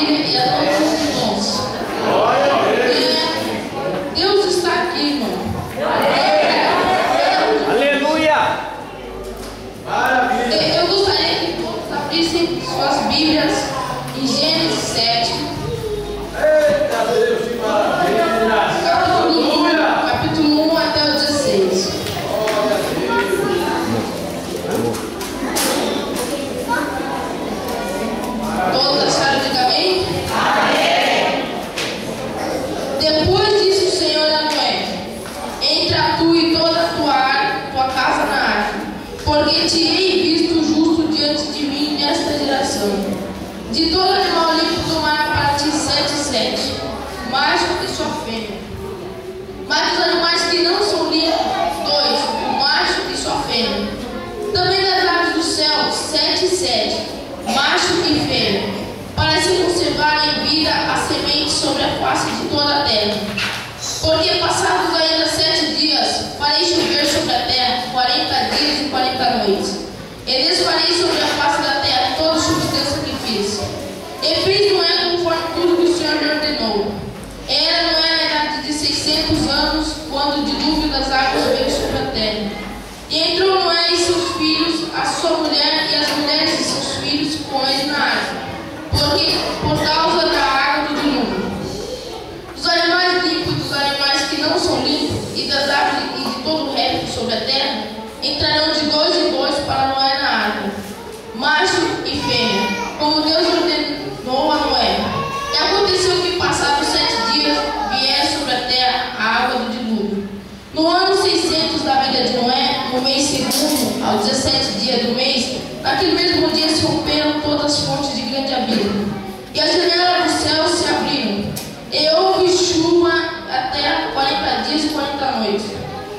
família e a todos os irmãos. Deus está aqui, irmão. Aleluia! Eu gostaria que todos abrissem suas Bíblias em Gênesis 7. Eita Deus, que maravilha! Capítulo 1 até o 16. Todos acharam de amém? Depois disse o Senhor a Noé: entra tu e toda a tua casa na arca, porque te hei visto justo diante de mim nesta geração. De todo animal limpo tomará para ti 7, macho e sua fêmea. Mas dos animais que não são limpos, 2, o macho e sua fêmea. Também das aves do céu, 7, macho e fêmea, para se conservar em vida a semente sobre a face de toda a terra. Porque passados ainda 7 dias, farei chover sobre a terra 40 dias e 40 noites. E desfarei sobre a face da terra toda a substância que fiz. E fiz Noé conforme tudo que o Senhor lhe ordenou. Era Noé na idade de 600 anos, quando o dilúvio das águas veio sobre a terra. E entrou Noé e seus filhos, a sua mulher e as mulheres de seus filhos com ele na arca, por causa da água do dilúvio. Dos animais limpos e dos animais que não são limpos, e das aves e de todo o réptil sobre a terra, entrarão de 2 em 2 para Noé na arca, macho e fêmea, como Deus ordenou a Noé. E aconteceu que, passados 7 dias, vier sobre a terra a água do dilúvio. No ano 600 da vida de Noé, no mês segundo, aos 17 dias do mês, naquele mesmo dia se romperam todas as fontes de grande abismo, e as janelas do céu se abriram, e houve chuva até 40 dias e 40 noites.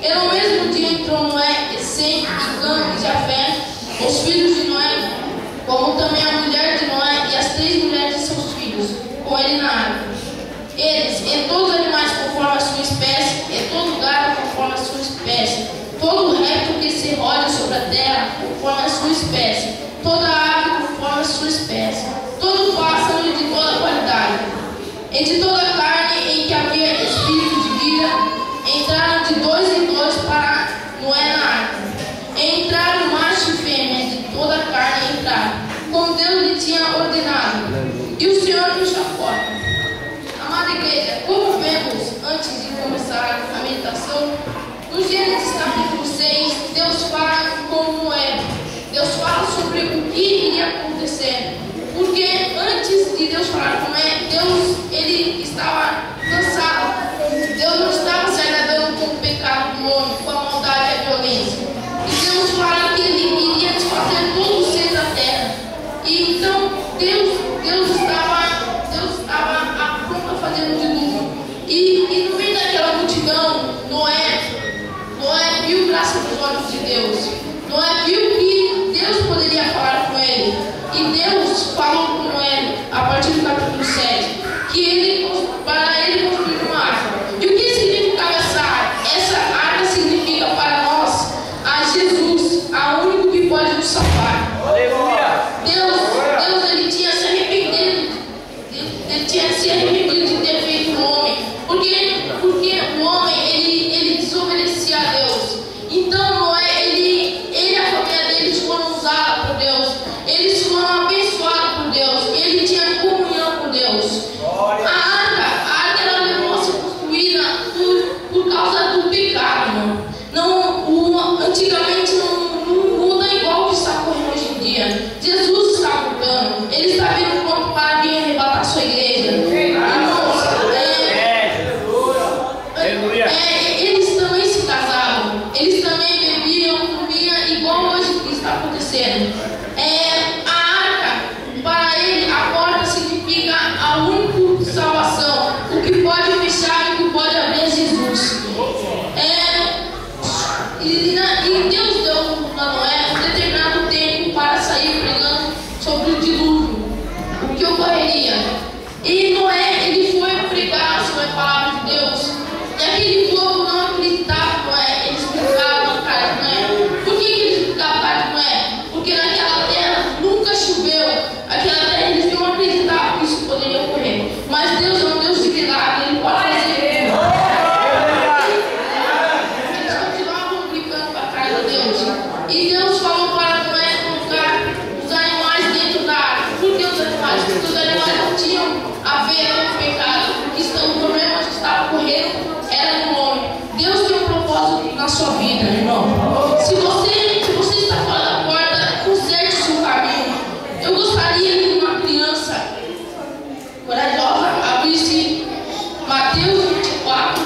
E no mesmo dia entrou Noé, e Sem, e Cã, e Jafé, os filhos de Noé, como também a mulher de Noé e as 3 mulheres de seus filhos, com ele na arca. Eles, e todos os animais conforme a sua espécie, e todo gado conforme a sua espécie, todo o réptil que se roda sobre a terra conforme a sua espécie, toda ave conforme a sua espécie, todo pássaro de toda qualidade, e de toda carne em que havia espírito de vida, entraram de 2 em 2 para Noé na arca. E entraram macho e fêmea, de toda a carne entraram, como Deus lhe tinha ordenado. E o Senhor fechou a porta. Amada igreja, como vemos antes de começar a meditação, no Gênesis capítulo 6, Deus fala com Noé. Deus fala sobre o que iria acontecer. Porque antes de Deus falar com Noé, Deus ele estava cansado. Deus não estava se agradando com o pecado do homem, com a maldade e a violência. E Deus fala que ele iria desfazer todo o ser da terra. E então Deus estava pronto a fazer um dilúvio. E no meio daquela multidão, Noé viu graça nos olhos de Deus. Noé viu que Deus poderia falar com ele. E Deus falou com Noé, a partir do capítulo 7, que para ele construir uma arca. E o que significava essa arca? Essa arca significa para nós a Jesus, a único que pode nos salvar. Aleluia! Deus ele tinha se arrependido. Ele tinha se arrependido de ter feito o homem. Porque o homem ele desobedecia a Deus. Então Noé, ele e a família deles foram usados por Deus. Eles foram abençoados por Deus. Ele tinha comunhão com Deus. A arca ela levou a ser construída por causa do pecado, irmão. Antigamente não muda igual o que está ocorrendo hoje em dia. Jesus está voltando. Ele está vindo pronto para vir arrebatar sua igreja. Eles também se casavam. Eles também bebiam, comiam, igual hoje que está acontecendo. A arca, para ele, a porta significa a única salvação. O que pode fechar e o que pode abrir é Jesus. E Deus deu a Noé um determinado tempo para sair pregando sobre o dilúvio, o que ocorreria. E Noé, ele foi pregar sobre a palavra de Deus. E aquele povo não acreditava em Noé. Eles brincavam na cara de Noé. Por que eles brincavam na cara de Noé? Porque naquela terra nunca choveu. Aquela terra eles não acreditavam que isso poderia Noé não tinham a ver com o pecado, porque o problema que estava ocorrendo era do homem. Deus tem um propósito na sua vida, irmão. Se você está fora da porta, conserte o seu caminho. Eu gostaria que uma criança corajosa abrisse Mateus 24,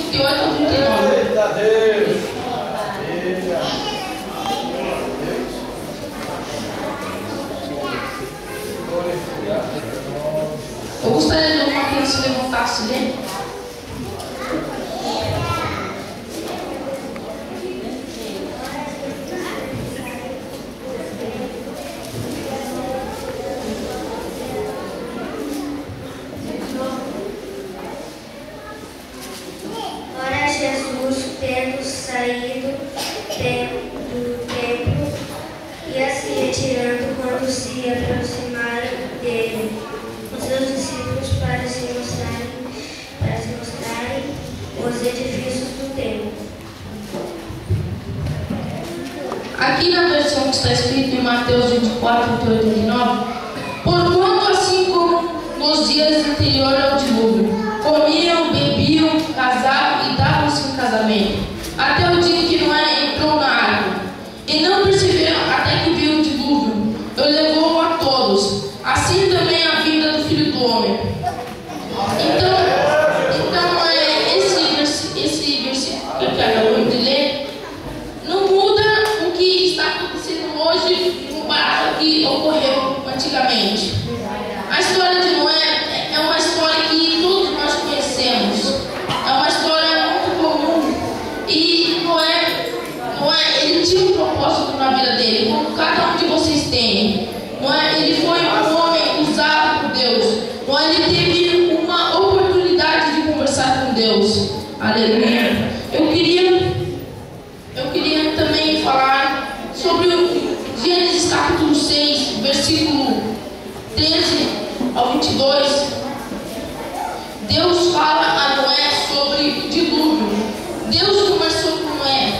38 a 39. Eita Deus! Eu gostaria de uma criança se levantasse dele. Ora, Jesus, tendo saído do templo, ia se retirando quando se aproximaram dele os seus discípulos para se mostrarem os edifícios do templo. Aqui na versão que está escrito em Mateus 24, 38 e 39, porquanto assim como nos dias anteriores ao dilúvio, comiam, bebiam, casavam e davam-se em casamento, até o dia que Noé entrou na água, e não perceberam até que veio o dilúvio, e levou a todos, assim também a vinda do Filho do Homem. Então esse versículo que eu acabamos de ler não muda o que está acontecendo hoje comparado ao que ocorreu antigamente. A história de Noé é uma história que todos nós conhecemos. É uma história muito comum. E Noé, ele tinha um propósito na vida dele, como cada um de vocês tem. Noé, ele foi um homem usado por Deus. Noé, ele teve uma oportunidade de conversar com Deus. Aleluia. Eu queria também falar sobre o Gênesis capítulo 6, versículo 13 ao 22. Deus fala a Noé sobre o dilúvio. Deus conversou com Noé.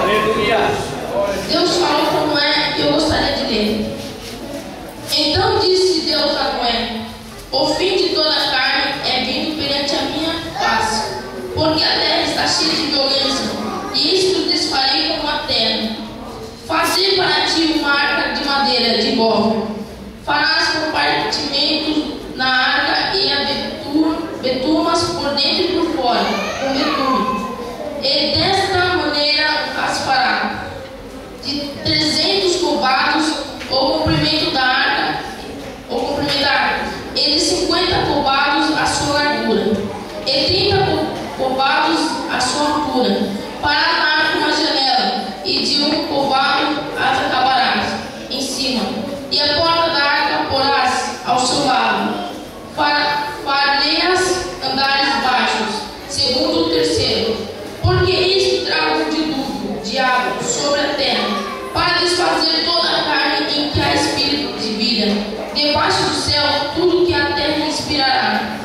Aleluia! Deus falou com Noé e eu gostaria de ler. Então disse Deus a Noé: o fim de toda a carne é vindo perante a minha face, porque a terra está cheia de violência, e isto desfarei como a terra. Fazei para ti uma arca de madeira de gofre. Farás compartimentos na arca e a betumas por dentro e por fora, com betume. E desta maneira as fará. De 300 covados o comprimento da arca, e de 50 covados a sua largura, e 30 covados a sua altura. Fará na arca uma janela, e de um covado as acabarás em cima, e a porta da arca porás ao seu lado. Farei-as andares baixos, segundo o terceiro, porque isto trago um dilúvio de água sobre a terra, para desfazer toda a carne em que há espírito de vida. Debaixo do céu, tudo que a terra inspirará.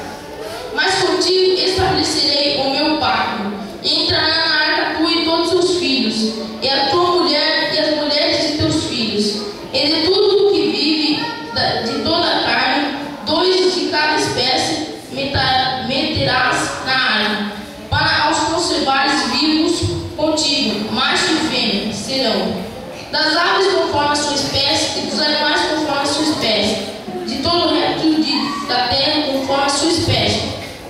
Mas contigo estabelecerei o meu pacto. Entrará na arca tu e todos os seus filhos, e a tua mulher e as mulheres de teus filhos. E de tudo que vive, de toda a carne, 2 de cada espécie meterás na arca, para os conservares vivos contigo, macho e fêmea serão. Das aves conforme a sua espécie, e dos animais conforme a sua espécie, de todo o réptil da terra conforme a sua espécie.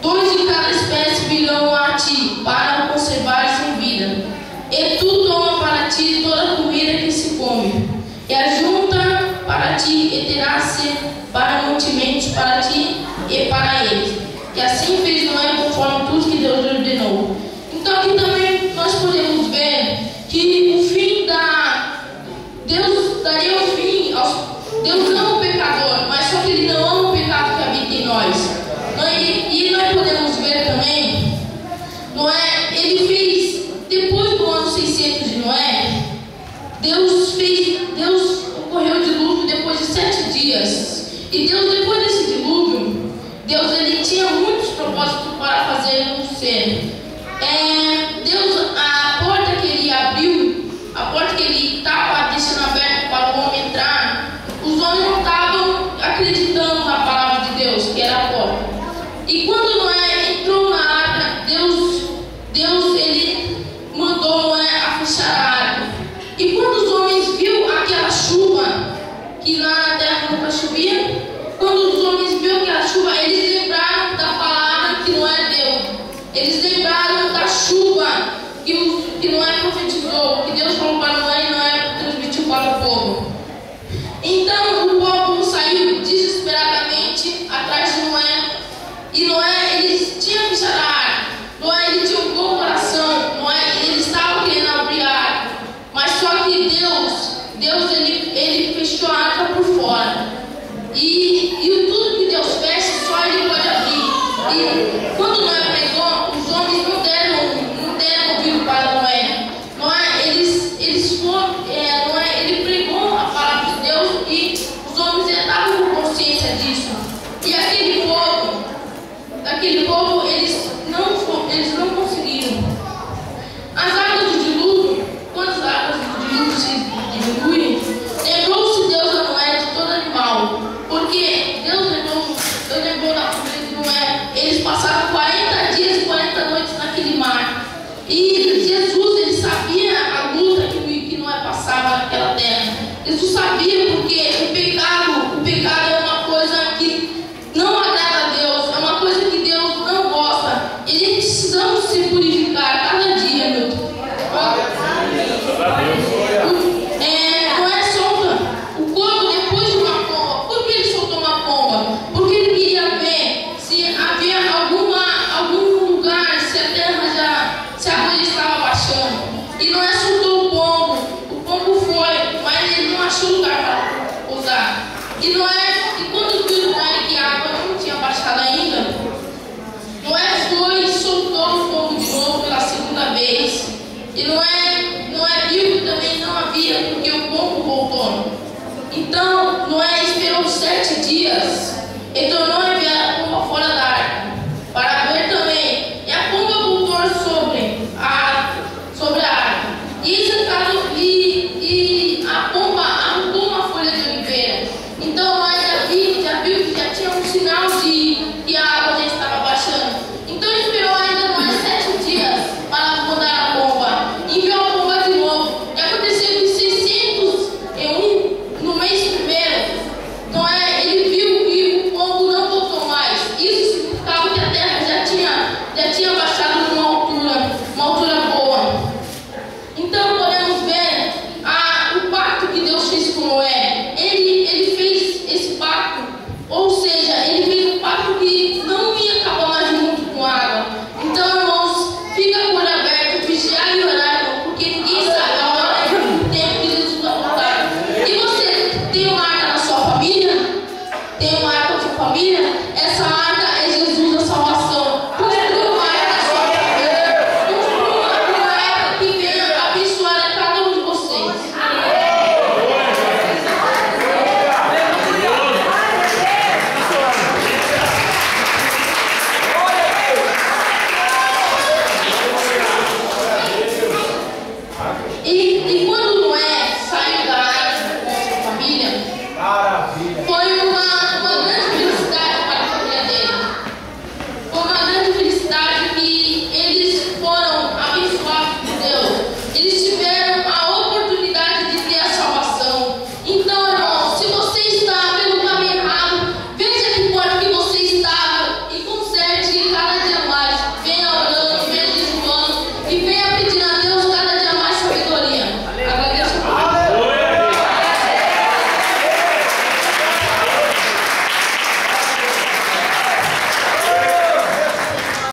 2 de cada espécie virão a ti, para o conservares em vida. E tu toma para ti toda a comida que se come, e ajunta para ti, e terás-se para mantimentos para ti e para eles. E assim fez Noé conforme tudo que Deus ordenou. Então aqui também nós podemos ver que o fim Deus daria o fim aos... Deus ama o pecador, mas só que Ele não ama o pecado que habita em nós. E nós podemos ver também, Noé, ele fez, depois do ano 600 de Noé, Deus ocorreu o dilúvio depois de 7 dias. E Deus, depois desse dilúvio, Deus, ele tinha muitos propósitos para fazer um ser. Deus, a porta que ele abriu, a porta que ele estava povo. Então o povo saiu desesperadamente atrás de Noé. E Noé, ele tinha que fechar a arca. Noé, ele tinha um bom coração. Noé, ele estava querendo abrir a arca. Mas só que Deus ele fechou a arca por fora. E tudo que Deus fecha, só ele pode abrir. E quando Noé pregou, os homens não deram ouvido para Noé. Noé, ele pregou a palavra de Deus e os homens estavam com consciência disso. E aquele povo, eles não conseguiram. As águas do dilúvio, quando as águas do dilúvio se diminuem, lembrou-se Deus a Noé de todo animal, porque Deus lembrou da família de Noé. Eles passaram 40 dias e 40 noites naquele mar. E Jesus, ele sabia a luta que Noé passava naquela terra. Jesus sabia, porque o pecado é uma coisa que não agrada a Deus, é uma coisa que Deus não gosta. E precisamos se purificar cada dia, meu Deus. Noé solta o corpo depois de uma pomba. Por que ele soltou uma pomba? Porque ele queria ver se havia algum lugar, se a terra se a água estava baixando. E Noé soltou o pombo foi, mas ele não achou lugar para pousar. E quando viu Noé que a água não tinha baixado ainda, Noé foi e soltou o pombo de novo pela segunda vez. E Noé viu que também não havia, porque o pombo voltou. Então Noé esperou 7 dias. E tornou a enviar a pomba fora da arca para ver também. E a pomba voltou sobre a arca. E a pomba arrancou uma folha de oliveira. Então Noé já viu que já tinha um sinal de que a água já estava baixando. Então esperou ainda mais 7 dias para mandar a pomba. Enviou a pomba de novo. E aconteceu que 601 no mês primeiro, Noé, ele viu que o pombo não voltou mais. Isso significava que a terra já tinha baixado numa altura boa. Então podemos ver o pacto que Deus fez com Noé. Ele fez esse pacto, ou seja, ele fez um pacto que não ia acabar mais junto com água. Então, irmãos, fica com o olho aberto, vigiar e orar, irmão, porque ninguém sabe a hora e o tempo que Jesus vai voltar. E você tem uma arca na sua família? Tem uma arca na sua família? Essa arca é Jesus, a salvação. Construa uma arca na sua família. Construa uma arca que venha abençoar a cada um de vocês. E